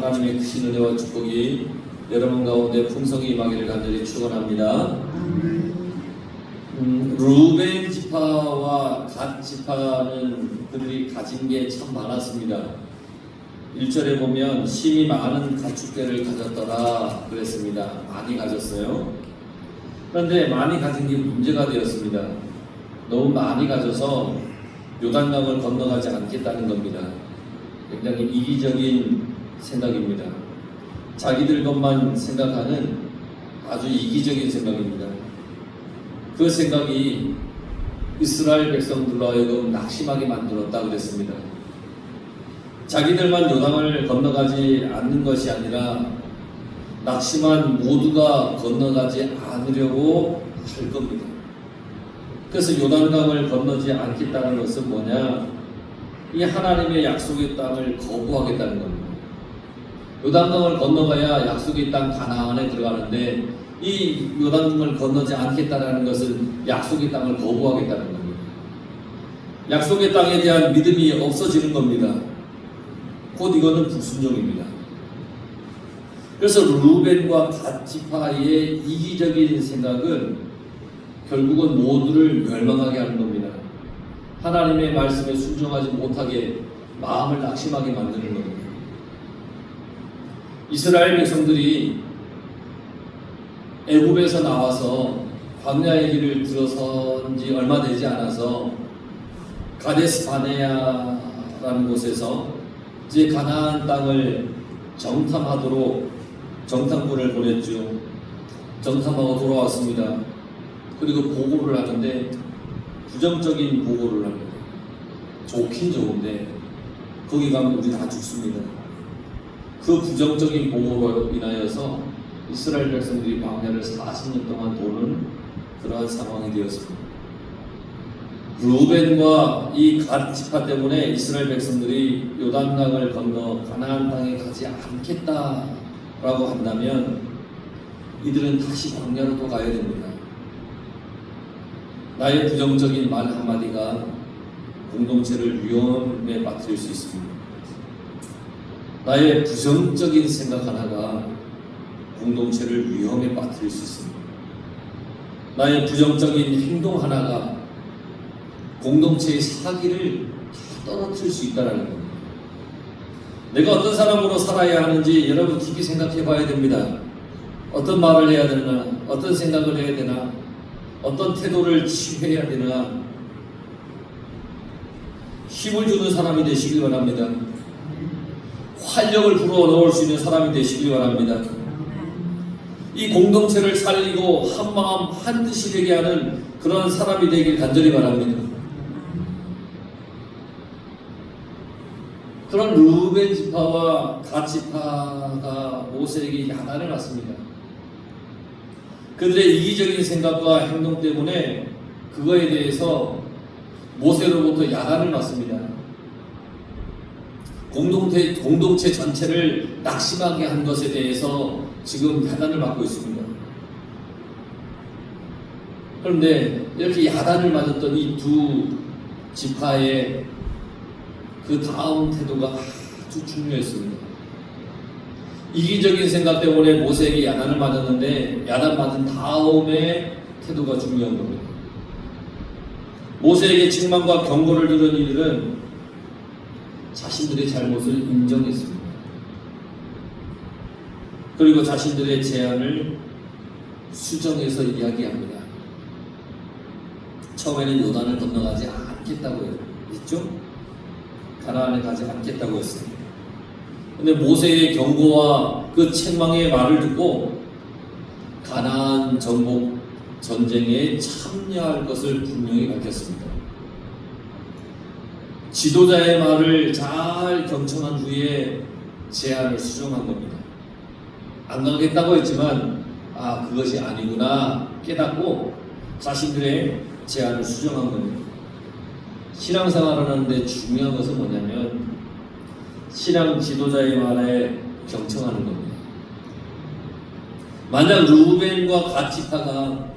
하나님의 크신 은혜와 축복이 여러분 가운데 풍성히 임하기를 간절히 축원합니다. 루벤 지파와 갓 지파는 그들이 가진 게 참 많았습니다. 1절에 보면 심히 많은 가축대를 가졌더라 그랬습니다. 많이 가졌어요. 그런데 많이 가진 게 문제가 되었습니다. 너무 많이 가져서 요단강을 건너가지 않겠다는 겁니다. 굉장히 이기적인 생각입니다. 자기들 것만 생각하는 아주 이기적인 생각입니다. 그 생각이 이스라엘 백성들로 하여금 낙심하게 만들었다 그랬습니다. 자기들만 요단을 건너가지 않는 것이 아니라 낙심한 모두가 건너가지 않으려고 할 겁니다. 그래서 요단강을 건너지 않겠다는 것은 뭐냐? 이 하나님의 약속의 땅을 거부하겠다는 겁니다. 요단강을 건너가야 약속의 땅 가나안에 들어가는데 이 요단강을 건너지 않겠다는 것은 약속의 땅을 거부하겠다는 겁니다. 약속의 땅에 대한 믿음이 없어지는 겁니다. 곧 이거는 불순종입니다. 그래서 루벤과 갓 지파의 이기적인 생각은 결국은 모두를 멸망하게 하는 겁니다. 하나님의 말씀에 순종하지 못하게 마음을 낙심하게 만드는 겁니다. 이스라엘 백성들이 애굽에서 나와서 광야의 길을 들어선 지 얼마 되지 않아서 가데스 바네아라는 곳에서 이제 가나안 땅을 정탐하도록 정탐꾼을 보냈죠. 정탐하고 돌아왔습니다. 그리고 보고를 하는데 부정적인 보고를 합니다. 좋긴 좋은데 거기 가면 우리 다 죽습니다. 그 부정적인 보고로 인하여서 이스라엘 백성들이 광야를 40년 동안 도는 그러한 상황이 되었습니다. 루벤과 이 갓 지파 때문에 이스라엘 백성들이 요단강을 건너 가나안 땅에 가지 않겠다라고 한다면 이들은 다시 광야로 또 가야 됩니다. 나의 부정적인 말 한마디가 공동체를 위험에 빠뜨릴 수 있습니다. 나의 부정적인 생각 하나가 공동체를 위험에 빠뜨릴 수 있습니다. 나의 부정적인 행동 하나가 공동체의 사기를 떨어뜨릴 수 있다는 겁니다. 내가 어떤 사람으로 살아야 하는지 여러분 깊이 생각해 봐야 됩니다. 어떤 말을 해야 되나, 어떤 생각을 해야 되나, 어떤 태도를 취해야 되나. 힘을 주는 사람이 되시길 바랍니다. 활력을 불어넣을 수 있는 사람이 되시길 바랍니다. 이 공동체를 살리고 한마음 한뜻이 되게 하는 그런 사람이 되길 간절히 바랍니다. 그런 루벤 지파와 갓 지파가 모세에게 야단을 맞습니다. 그들의 이기적인 생각과 행동 때문에 그거에 대해서 모세로부터 야단을 맞습니다. 공동체 전체를 낙심하게 한 것에 대해서 지금 야단을 맞고 있습니다. 그런데 이렇게 야단을 맞았던 이 두 지파의 그 다음 태도가 아주 중요했습니다. 이기적인 생각 때문에 모세에게 야단을 맞았는데 야단 맞은 다음에 태도가 중요한 겁니다. 모세에게 책망과 경고를 들은 이들은 자신들의 잘못을 인정했습니다. 그리고 자신들의 제안을 수정해서 이야기합니다. 처음에는 요단을 건너가지 않겠다고 했죠? 가나안에 가지 않겠다고 했습니다. 근데 모세의 경고와 그 책망의 말을 듣고 가나안 정복 전쟁에 참여할 것을 분명히 밝혔습니다. 지도자의 말을 잘 경청한 후에 제안을 수정한 겁니다. 안 가겠다고 했지만 그것이 아니구나 깨닫고 자신들의 제안을 수정한 겁니다. 신앙생활을 하는데 중요한 것은 뭐냐면 신앙 지도자의 말에 경청하는 겁니다. 만약 루벤과 갓 지파가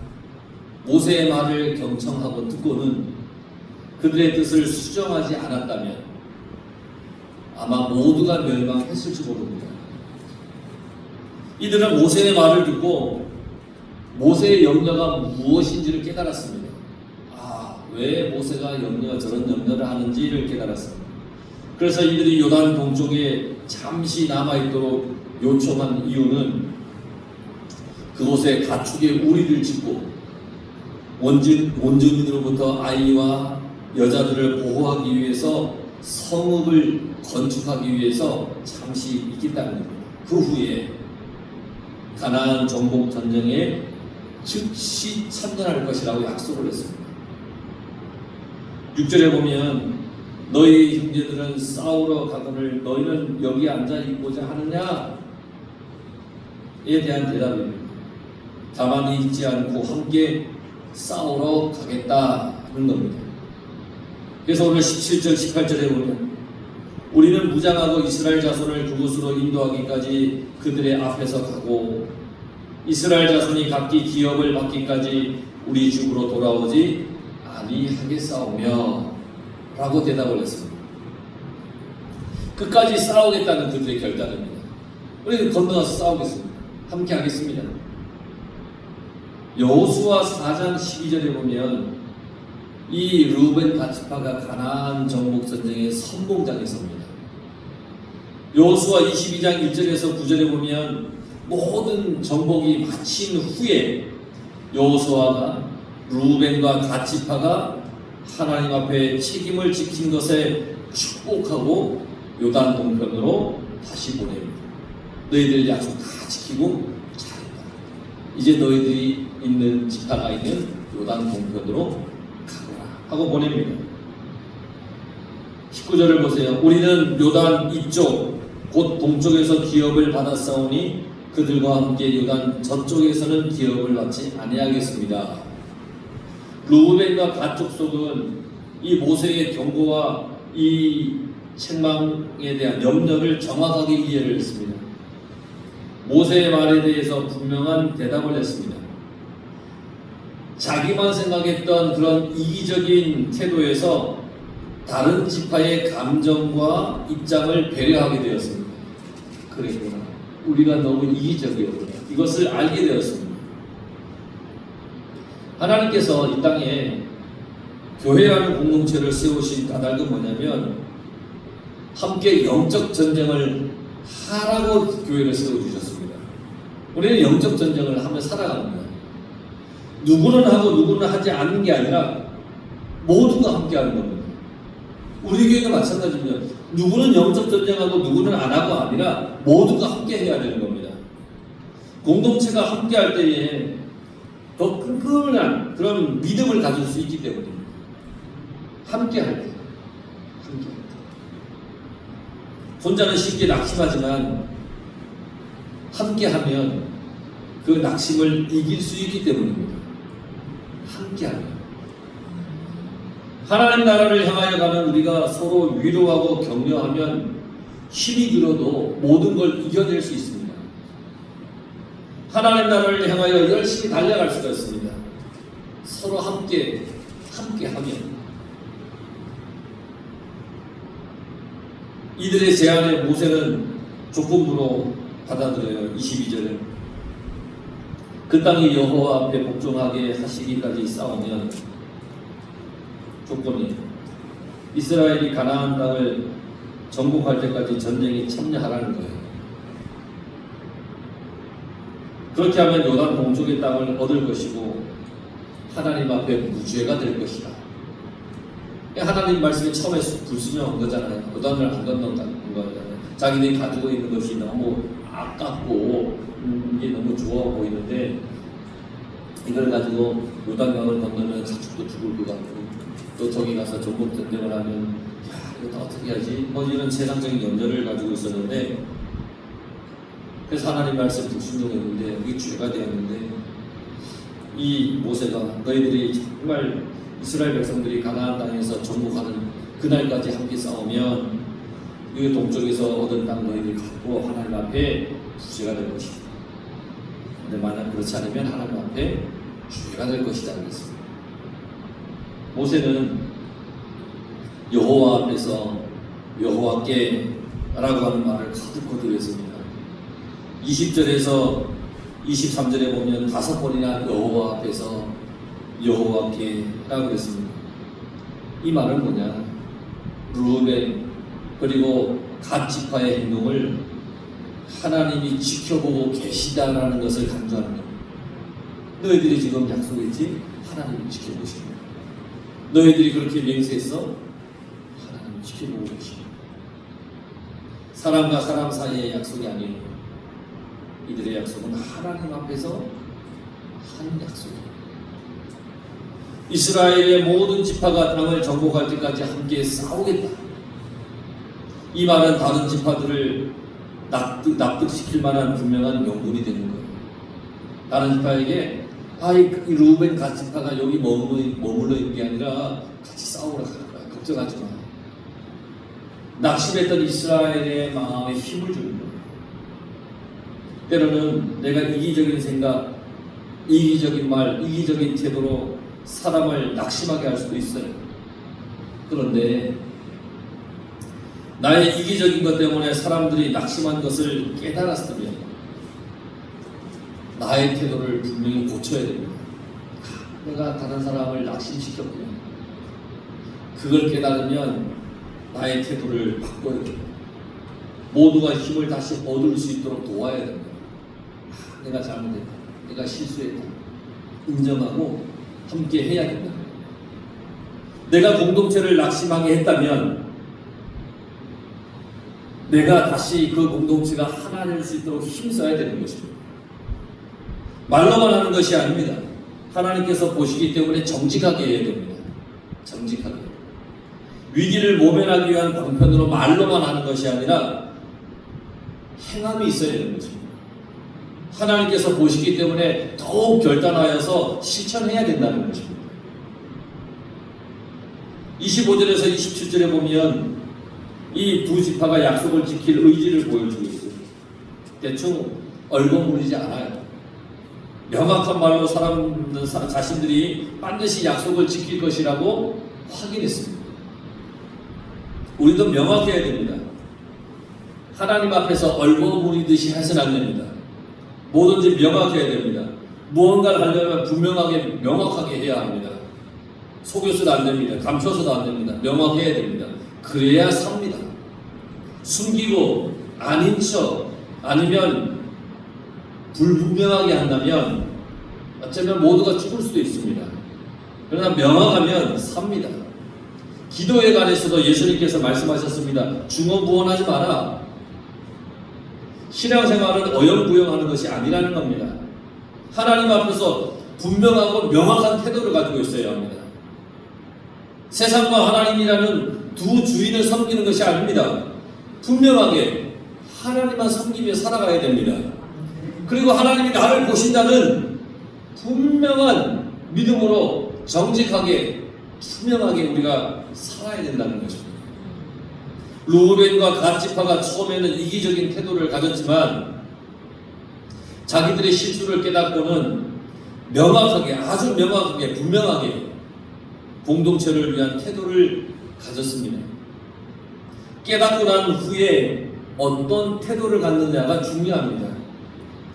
모세의 말을 경청하고 듣고는 그들의 뜻을 수정하지 않았다면 아마 모두가 멸망했을지 모릅니다. 이들은 모세의 말을 듣고 모세의 염려가 무엇인지를 깨달았습니다. 왜 모세가 저런 염려를 하는지를 깨달았습니다. 그래서 이들이 요단 동쪽에 잠시 남아있도록 요청한 이유는 그곳에 가축의 우리를 짓고 원주민으로부터 아이와 여자들을 보호하기 위해서 성읍을 건축하기 위해서 잠시 있겠다는 겁니다. 그 후에 가나안 정복 전쟁에 즉시 참전할 것이라고 약속을 했습니다. 6절에 보면 너희 형제들은 싸우러 가거늘 너희는 여기 앉아 있고자 하느냐에 대한 대답입니다. 가만히 있지 않고 함께 싸우러 가겠다는 겁니다. 그래서 오늘 17절 18절에 보면 우리는 무장하고 이스라엘 자손을 그곳으로 인도하기까지 그들의 앞에서 가고 이스라엘 자손이 각기 기업을 받기까지 우리 집으로 돌아오지 아니하겠사오며 라고 대답을 했습니다. 끝까지 싸우겠다는 그들의 결단입니다. 우리는 건너가서 싸우겠습니다. 함께 하겠습니다. 여호수아 4장 12절에 보면 이 르우벤 가츠파가 가나안 정복 전쟁의 선봉장에 섭니다. 여호수아 22장 1절에서 9절에 보면 모든 정복이 마친 후에 여호수아가 르우벤과 가츠파가 하나님 앞에 책임을 지킨 것에 축복하고 요단 동편으로 다시 보냅니다. 너희들 약속 다 지키고 잘했다. 이제 너희들이 있는 지파가 있는 요단 동편으로 가거라 하고 보냅니다. 19절을 보세요. 우리는 요단 이쪽 곧 동쪽에서 기업을 받았사오니 그들과 함께 요단 저쪽에서는 기업을 받지 아니하겠습니다. 르우벤과 갓 족속은 이 모세의 경고와 이 책망에 대한 염려를 정확하게 이해를 했습니다. 모세의 말에 대해서 분명한 대답을 했습니다. 자기만 생각했던 그런 이기적인 태도에서 다른 지파의 감정과 입장을 배려하게 되었습니다. 그랬구나. 우리가 너무 이기적이었구나. 이것을 알게 되었습니다. 하나님께서 이 땅에 교회라는 공동체를 세우신 까닭은 뭐냐면 함께 영적 전쟁을 하라고 교회를 세워주셨습니다. 우리는 영적 전쟁을 하며 살아갑니다. 누구는 하고 누구는 하지 않는 게 아니라 모두가 함께 하는 겁니다. 우리 교회도 마찬가지입니다. 누구는 영적 전쟁하고 누구는 안 하고 아니라 모두가 함께 해야 되는 겁니다. 공동체가 함께 할 때에 더 끈끈한 그런 믿음을 가질 수 있기 때문입니다. 함께 할 때. 함께 할 때. 혼자는 쉽게 낙심하지만 함께 하면 그 낙심을 이길 수 있기 때문입니다. 함께 하면. 하나님 나라를 향하여 가면 우리가 서로 위로하고 격려하면 힘이 들어도 모든 걸 이겨낼 수 있습니다. 하나님 나라를 향하여 열심히 달려갈 수가 있습니다. 서로 함께 하면. 이들의 제안에 모세는 조건부로 받아들여요. 22절에 그 땅이 여호와 앞에 복종하게 하시기까지 싸우면 조건이 이스라엘이 가나안 땅을 정복할 때까지 전쟁에 참여하라는 거예요. 그렇게 하면 요단 동쪽의 땅을 얻을 것이고 하나님 앞에 무죄가 될 것이다. 하나님 말씀이 처음에 불순종한 거잖아요. 요단을 안 건넌다는 거잖아요. 자기들이 가지고 있는 것이 너무 아깝고 이게 너무 좋아 보이는데 이걸 가지고 요단강을 건너면 가축도 죽을 것 같고 또 저기 가서 전복 전쟁을 하면 이거 다 어떻게 하지? 이런 세상적인 염려를 가지고 있었는데 그래서 하나님 말씀 불순종했는데 이게 죄가 되었는데 이 모세가 너희들이 정말 이스라엘 백성들이 가나안 땅에서 정복하는 그날까지 함께 싸우면 이 동쪽에서 얻은 땅 너희들이 갖고 하나님 앞에 부죄가 될 것이다. 근데 만약 그렇지 않으면 하나님 앞에 죄가 될 것이다 그랬습니다. 모세는 여호와 앞에서 여호와께 라고 하는 말을 거듭거듭 했습니다. 20절에서 23절에 보면 5번이나 여호와 앞에서 여호와께라고 그랬습니다. 이 말은 뭐냐? 르우벤 그리고 갓 지파의 행동을 하나님이 지켜보고 계시다라는 것을 강조하는 겁니다. 너희들이 지금 약속했지? 하나님이 지켜보십니다. 너희들이 그렇게 맹세했어? 하나님이 지켜보고 계십니다. 사람과 사람 사이의 약속이 아니에요. 이들의 약속은 하나님 앞에서 한 약속이에요. 이스라엘의 모든 지파가 땅을 정복할 때까지 함께 싸우겠다. 이 말은 다른 지파들을 납득시킬 만한 분명한 명분이 되는 거예요. 다른 지파에게 이 르우벤 갓 지파가 여기 머물러 있는 게 아니라 같이 싸우러 가는 거야. 걱정하지 마. 낙심했던 이스라엘의 마음에 힘을 주는 거예요. 때로는 내가 이기적인 생각, 이기적인 말, 이기적인 태도로 사람을 낙심하게 할 수도 있어요. 그런데 나의 이기적인 것 때문에 사람들이 낙심한 것을 깨달았으면 나의 태도를 분명히 고쳐야 됩니다. 내가 다른 사람을 낙심시켰구나. 그걸 깨달으면 나의 태도를 바꿔야 됩니다. 모두가 힘을 다시 얻을 수 있도록 도와야 됩니다. 내가 잘못했다. 내가 실수했다. 인정하고 함께 해야 된다. 내가 공동체를 낙심하게 했다면 내가 다시 그 공동체가 하나 될 수 있도록 힘써야 되는 것입니다. 말로만 하는 것이 아닙니다. 하나님께서 보시기 때문에 정직하게 해야 됩니다. 정직하게. 위기를 모면하기 위한 방편으로 말로만 하는 것이 아니라 행함이 있어야 되는 것입니다. 하나님께서 보시기 때문에 더욱 결단하여서 실천해야 된다는 것입니다. 25절에서 27절에 보면 이 두 지파가 약속을 지킬 의지를 보여주고 있어요. 대충 얼버무리지 않아요. 명확한 말로 자신들이 반드시 약속을 지킬 것이라고 확인했습니다. 우리도 명확해야 됩니다. 하나님 앞에서 얼버무리듯이 해서는 안 됩니다. 뭐든지 명확해야 됩니다. 무언가를 하려면 분명하게 명확하게 해야 합니다. 속여서도 안 됩니다. 감춰서도 안 됩니다. 명확해야 됩니다. 그래야 삽니다. 숨기고 아닌 척 아니면 불분명하게 한다면 어쩌면 모두가 죽을 수도 있습니다. 그러나 명확하면 삽니다. 기도에 관해서도 예수님께서 말씀하셨습니다. 중언부언하지 마라. 신앙생활은 어영부영하는 것이 아니라는 겁니다. 하나님 앞에서 분명하고 명확한 태도를 가지고 있어야 합니다. 세상과 하나님이라는 두 주인을 섬기는 것이 아닙니다. 분명하게 하나님만 섬기며 살아가야 됩니다. 그리고 하나님이 나를 보신다는 분명한 믿음으로 정직하게 투명하게 우리가 살아야 된다는 것입니다. 르우벤과 갓 지파가 처음에는 이기적인 태도를 가졌지만 자기들의 실수를 깨닫고는 명확하게, 아주 명확하게, 분명하게 공동체를 위한 태도를 가졌습니다. 깨닫고 난 후에 어떤 태도를 갖느냐가 중요합니다.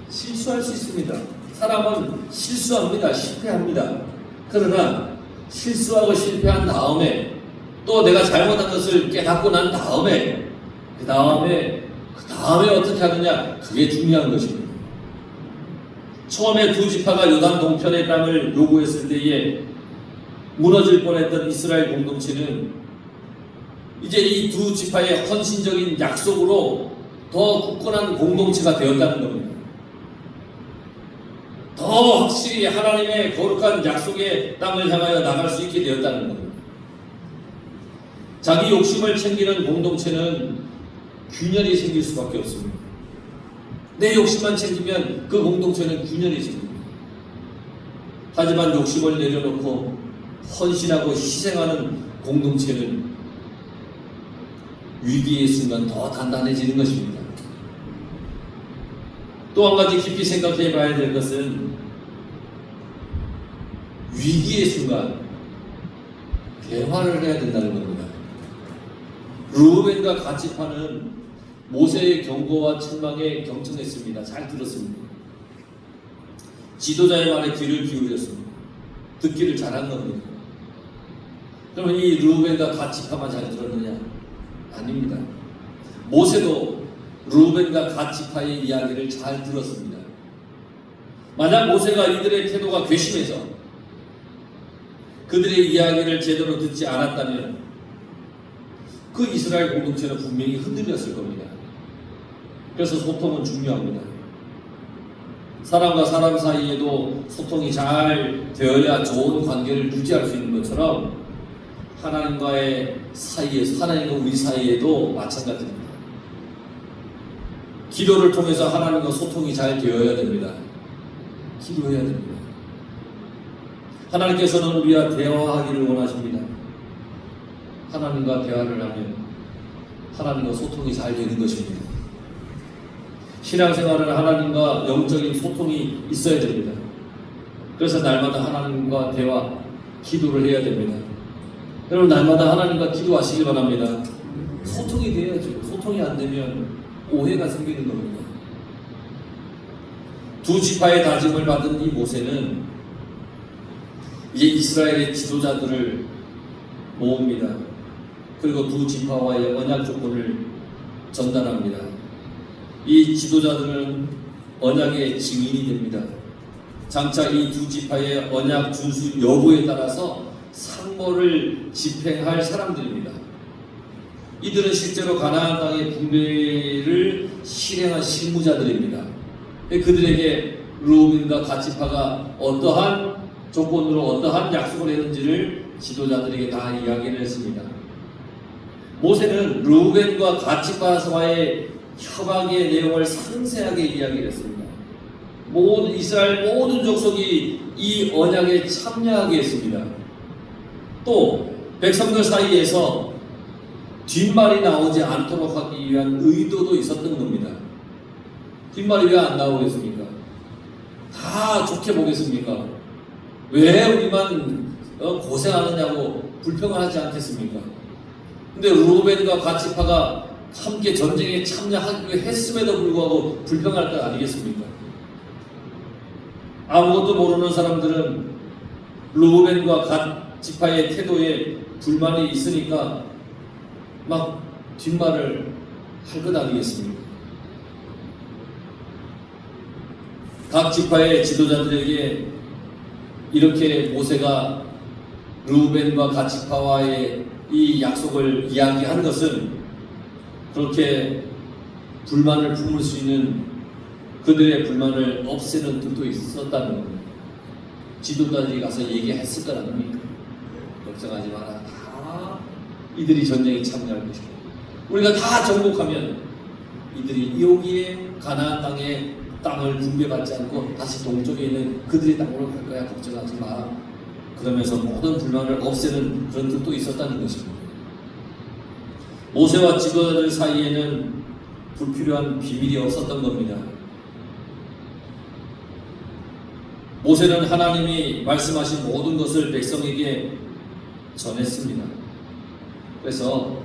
실수할 수 있습니다. 사람은 실수합니다. 실패합니다. 그러나 실수하고 실패한 다음에 또 내가 잘못한 것을 깨닫고 난 다음에 그 다음에 어떻게 하느냐, 그게 중요한 것입니다. 처음에 두 지파가 요단 동편의 땅을 요구했을 때에 무너질 뻔했던 이스라엘 공동체는 이제 이 두 지파의 헌신적인 약속으로 더 굳건한 공동체가 되었다는 겁니다. 더 확실히 하나님의 거룩한 약속의 땅을 향하여 나갈 수 있게 되었다는 겁니다. 자기 욕심을 챙기는 공동체는 균열이 생길 수밖에 없습니다. 내 욕심만 챙기면 그 공동체는 균열이 생깁니다. 하지만 욕심을 내려놓고 헌신하고 희생하는 공동체는 위기의 순간 더 단단해지는 것입니다. 또 한 가지 깊이 생각해 봐야 될 것은 위기의 순간 대화를 해야 된다는 겁니다. 르우벤과 갓 지파는 모세의 경고와 책망에 경청했습니다. 잘 들었습니다. 지도자의 말에 귀를 기울였습니다. 듣기를 잘한 겁니다. 그러면 이 르우벤과 갓 지파만 잘 들었느냐? 아닙니다. 모세도 르우벤과 갓 지파의 이야기를 잘 들었습니다. 만약 모세가 이들의 태도가 괘씸해서 그들의 이야기를 제대로 듣지 않았다면 그 이스라엘 공동체는 분명히 흔들렸을 겁니다. 그래서 소통은 중요합니다. 사람과 사람 사이에도 소통이 잘 되어야 좋은 관계를 유지할 수 있는 것처럼 하나님과의 사이에서, 하나님과 우리 사이에도 마찬가지입니다. 기도를 통해서 하나님과 소통이 잘 되어야 됩니다. 기도해야 됩니다. 하나님께서는 우리와 대화하기를 원하십니다. 하나님과 대화를 하면 하나님과 소통이 잘 되는 것입니다. 신앙생활은 하나님과 영적인 소통이 있어야 됩니다. 그래서 날마다 하나님과 대화, 기도를 해야 됩니다. 여러분, 날마다 하나님과 기도하시기 바랍니다. 소통이 돼야죠. 소통이 안 되면 오해가 생기는 겁니다. 두 지파의 다짐을 받은 이 모세는 이제 이스라엘의 지도자들을 모읍니다. 그리고 두 지파와의 언약 조건을 전달합니다. 이 지도자들은 언약의 증인이 됩니다. 장차 이 두 지파의 언약 준수 여부에 따라서 상모를 집행할 사람들입니다. 이들은 실제로 가나안 땅의 분배를 실행한 실무자들입니다. 그들에게 르우벤과 갓 지파가 어떠한 조건으로 어떠한 약속을 했는지를 지도자들에게 다 이야기를 했습니다. 모세는 르우벤과 갓 지파와의 협약의 내용을 상세하게 이야기를 했습니다. 이스라엘 모든 족속이 이 언약에 참여하게 했습니다. 또 백성들 사이에서 뒷말이 나오지 않도록 하기 위한 의도도 있었던 겁니다. 뒷말이 왜 안 나오겠습니까? 다 좋게 보겠습니까? 왜 우리만 고생하느냐고 불평을 하지 않겠습니까? 근데 르우벤과 갓 지파가 함께 전쟁에 참여하기로 했음에도 불구하고 불평할 것 아니겠습니까? 아무것도 모르는 사람들은 르우벤과 갓 지파의 태도에 불만이 있으니까 막 뒷말을 할 것 아니겠습니까? 각 지파의 지도자들에게 이렇게 모세가 르우벤과 갓 지파와의 이 약속을 이야기한 것은 그렇게 불만을 품을 수 있는 그들의 불만을 없애는 뜻도 있었다는 겁니다. 지도자들이 가서 얘기했을 것 아닙니까? 걱정하지 마라. 다 이들이 전쟁에 참여할 것이다. 우리가 다 정복하면 이들이 여기에 가나안 땅에 땅을 분배받지 않고 다시 동쪽에 있는 그들의 땅으로 갈 거야. 걱정하지 마. 그러면서 모든 불만을 없애는 그런 뜻도 있었다는 것입니다. 모세와 지도자들 사이에는 불필요한 비밀이 없었던 겁니다. 모세는 하나님이 말씀하신 모든 것을 백성에게 전했습니다. 그래서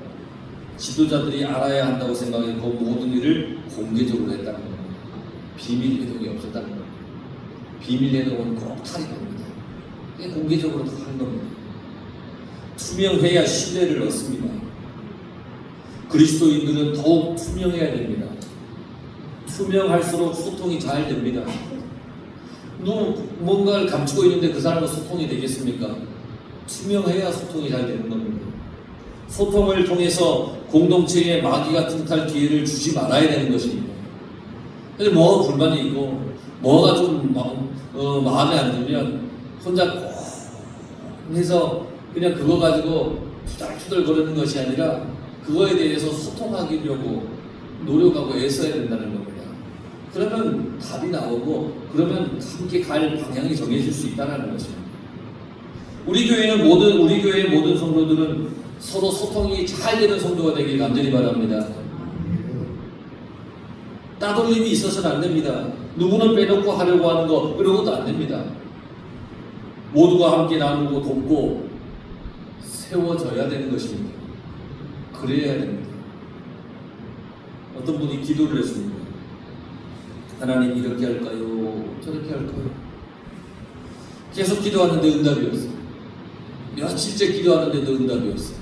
지도자들이 알아야 한다고 생각했고 모든 일을 공개적으로 했다는 겁니다. 비밀 회동이 없었다는 겁니다. 비밀 회동은 꼭 탈이 납니다. 공개적으로 다 하는 겁니다. 투명해야 신뢰를 얻습니다. 그리스도인들은 더욱 투명해야 됩니다. 투명할수록 소통이 잘 됩니다. 뭔가를 감추고 있는데 그 사람은 소통이 되겠습니까? 투명해야 소통이 잘 되는 겁니다. 소통을 통해서 공동체에 마귀가 틈탈 기회를 주지 말아야 되는 것입니다. 근데 뭐 불만이 있고 뭐가 좀 마음에 안 들면 혼자 꼭 해서 그냥 그거 가지고 투덜투덜 거리는 것이 아니라 그거에 대해서 소통하려고 노력하고 애써야 된다는 겁니다. 그러면 답이 나오고 그러면 함께 갈 방향이 정해질 수 있다는 것입니다. 우리 교회의 모든 성도들은 서로 소통이 잘 되는 성도가 되길 간절히 바랍니다. 따돌림이 있어서는 안 됩니다. 누구는 빼놓고 하려고 하는 거 그러고도 안 됩니다. 모두가 함께 나누고 돕고 세워져야 되는 것입니다. 그래야 됩니다. 어떤 분이 기도를 했습니다. 하나님 이렇게 할까요? 저렇게 할까요? 계속 기도하는데 응답이 없어요. 며칠째 기도하는데도 응답이 없어요.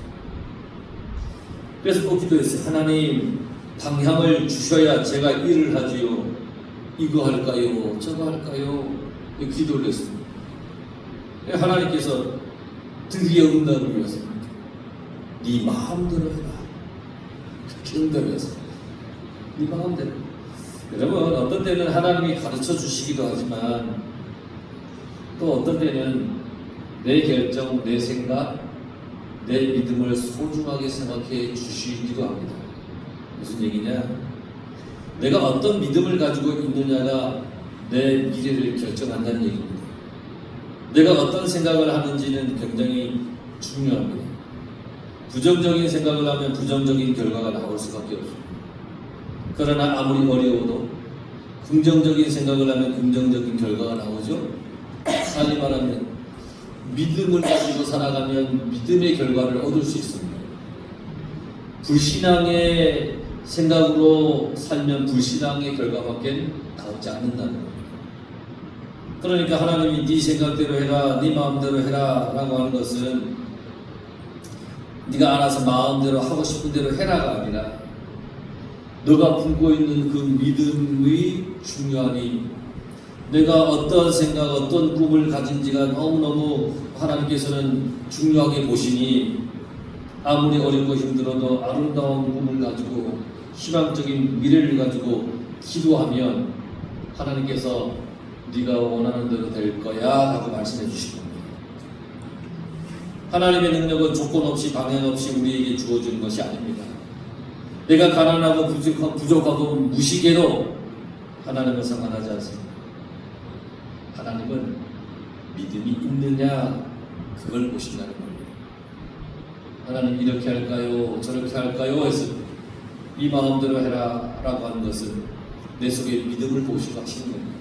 그래서 또 기도했어요. 하나님 방향을 주셔야 제가 일을 하지요. 이거 할까요? 저거 할까요? 기도를 했습니다. 하나님께서 드디어 응답을 주셨습니다. 네 마음대로 해라. 그렇게 응답을 했습니다. 네 마음대로. 여러분 어떤 때는 하나님이 가르쳐 주시기도 하지만 또 어떤 때는 내 결정, 내 생각, 내 믿음을 소중하게 생각해 주시기도 합니다. 무슨 얘기냐? 내가 어떤 믿음을 가지고 있느냐가 내 미래를 결정한다는 얘기입니다. 내가 어떤 생각을 하는지는 굉장히 중요합니다. 부정적인 생각을 하면 부정적인 결과가 나올 수밖에 없습니다. 그러나 아무리 어려워도 긍정적인 생각을 하면 긍정적인 결과가 나오죠. 달리 말하면 믿음을 가지고 살아가면 믿음의 결과를 얻을 수 있습니다. 불신앙의 생각으로 살면 불신앙의 결과밖에 나오지 않는다는 겁니다. 그러니까 하나님이 네 생각대로 해라, 네 마음대로 해라 라고 하는 것은 네가 알아서 마음대로 하고 싶은 대로 해라가 아니라 너가 품고 있는 그 믿음의 중요하니 내가 어떤 생각, 어떤 꿈을 가진지가 너무너무 하나님께서는 중요하게 보시니 아무리 어렵고 힘들어도 아름다운 꿈을 가지고 희망적인 미래를 가지고 기도하면 하나님께서 네가 원하는 대로 될 거야 하고 말씀해 주신 겁니다. 하나님의 능력은 조건 없이 방향 없이 우리에게 주어지는 것이 아닙니다. 내가 가난하고 부족하고 무시개도 하나님은 상관하지 않습니다. 하나님은 믿음이 있느냐 그걸 보신다는 겁니다. 하나님 이렇게 할까요? 저렇게 할까요? 해서 이 마음대로 해라 라고 하는 것은 내 속에 믿음을 보시고 하시는 겁니다.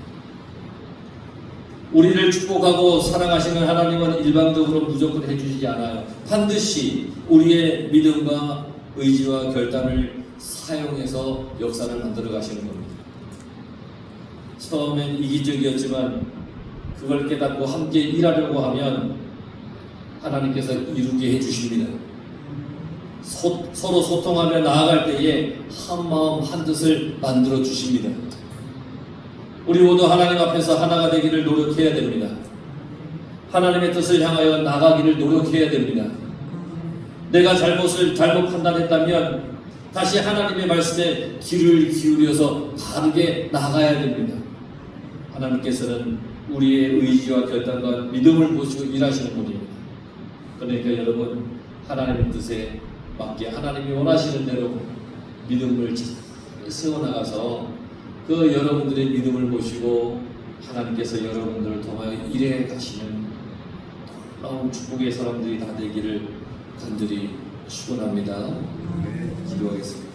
우리를 축복하고 사랑하시는 하나님은 일방적으로 무조건 해주시지 않아요. 반드시 우리의 믿음과 의지와 결단을 사용해서 역사를 만들어 가시는 겁니다. 처음엔 이기적이었지만 그걸 깨닫고 함께 일하려고 하면 하나님께서 이루게 해주십니다. 서로 소통하며 나아갈 때에 한 마음 한 뜻을 만들어 주십니다. 우리 모두 하나님 앞에서 하나가 되기를 노력해야 됩니다. 하나님의 뜻을 향하여 나가기를 노력해야 됩니다. 내가 잘못 판단했다면 다시 하나님의 말씀에 귀를 기울여서 바르게 나가야 됩니다. 하나님께서는 우리의 의지와 결단과 믿음을 보시고 일하시는 분입니다. 그러니까 여러분 하나님의 뜻에 맞게 하나님이 원하시는 대로 믿음을 세워나가서 그 여러분들의 믿음을 보시고 하나님께서 여러분들을 통하여 일해 가시는 놀라운 축복의 사람들이 다 되기를 간절히 축원합니다. 기도하겠습니다.